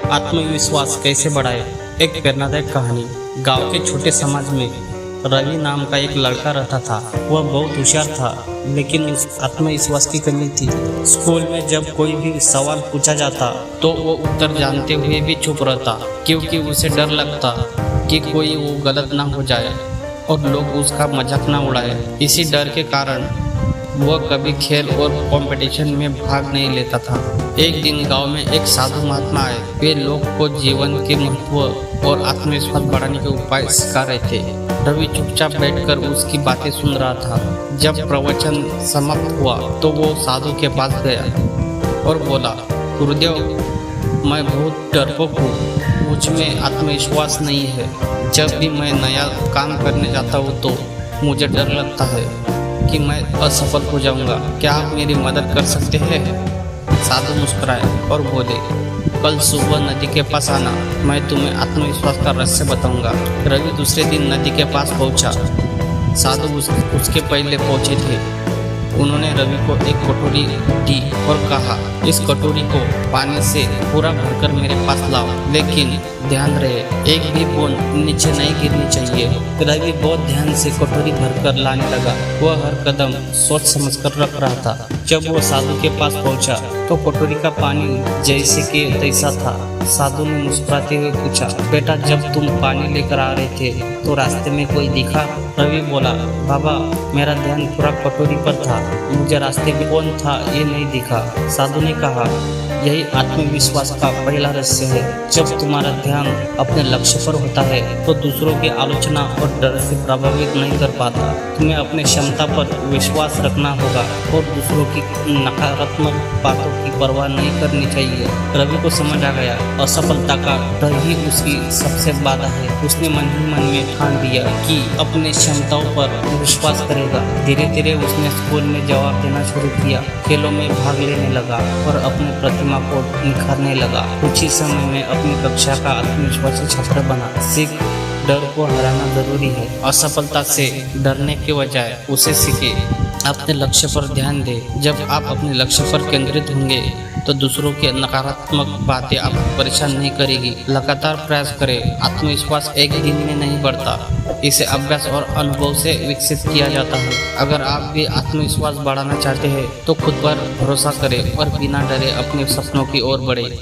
आत्मविश्वास कैसे बढ़ाए। एक प्रेरणादायक कहानी। गांव के छोटे समाज में रवि नाम का एक लड़का रहता था। वह बहुत होशियार था, लेकिन उस आत्मविश्वास की कमी थी। स्कूल में जब कोई भी सवाल पूछा जाता तो वो उत्तर जानते हुए भी चुप रहता, क्योंकि उसे डर लगता कि कोई वो गलत ना हो जाए और लोग उसका मजाक ना उड़ाए। इसी डर के कारण वह कभी खेल और कंपटीशन में भाग नहीं लेता था। एक दिन गांव में एक साधु महात्मा आए। वे लोग को जीवन के महत्व और आत्मविश्वास बढ़ाने के उपाय सिखा रहे थे। रवि चुपचाप बैठकर उसकी बातें सुन रहा था। जब प्रवचन समाप्त हुआ तो वो साधु के पास गया और बोला, गुरुदेव, मैं बहुत डरपोक हूँ। मुझ में आत्मविश्वास नहीं है। जब भी मैं नया काम करने जाता हूँ तो मुझे डर लगता है कि मैं असफल हो जाऊंगा। क्या आप मेरी मदद कर सकते हैं? साधु मुस्कुराए और बोले, कल सुबह नदी के पास आना, मैं तुम्हें आत्मविश्वास का रहस्य बताऊंगा। रवि दूसरे दिन नदी के पास पहुंचा। साधु उसके पहले पहुंचे थे। उन्होंने रवि को एक कटोरी दी और कहा, इस कटोरी को पानी से पूरा भरकर मेरे पास लाओ, लेकिन ध्यान रहे एक भी बूंद नीचे नहीं गिरनी चाहिए। रवि बहुत ध्यान से कटोरी भरकर लाने लगा। वह हर कदम सोच समझकर रख रहा था। जब वो साधु के पास पहुंचा तो कटोरी का पानी जैसे कि तैसा था। साधु ने मुस्कुराते हुए पूछा, बेटा, जब तुम पानी लेकर आ रहे थे तो रास्ते में कोई दिखा? रवि बोला, बाबा, मेरा ध्यान पूरा कटोरी पर था। मुझे रास्ते में कौन था ये नहीं दिखा। साधु ने कहा, यही आत्मविश्वास का पहला रहस्य है। जब तुम्हारा ध्यान अपने लक्ष्य पर होता है तो दूसरों की आलोचना और डर से प्रभावित नहीं कर पाता। तुम्हें अपने क्षमता पर विश्वास रखना होगा और दूसरों की नकारात्मक बातों की परवाह नहीं करनी चाहिए। रवि को समझ आ गया, असफलता का डर ही उसकी सबसे बाधा है। उसने मन ही मन में ठान लिया कि अपने क्षमताओं पर विश्वास करेगा। धीरे धीरे उसने स्कूल में जवाब देना शुरू किया, खेलों में भाग लेने लगा और अपने प्रतिमा को निखारने लगा। कुछ ही समय में अपनी कक्षा का आत्मविश्वासी छात्र बना। सीख, डर को हराना जरूरी है। असफलता से डरने के बजाय उसे सीखे। अपने लक्ष्य पर ध्यान दे। जब आप अपने लक्ष्य पर केंद्रित होंगे तो दूसरों की नकारात्मक बातें आपको परेशान नहीं करेगी। लगातार प्रयास करें। आत्मविश्वास एक दिन में नहीं बढ़ता, इसे अभ्यास और अनुभव से विकसित किया जाता है। अगर आप भी आत्मविश्वास बढ़ाना चाहते हैं तो खुद पर भरोसा करें और बिना डरे अपने सपनों की ओर बढ़े।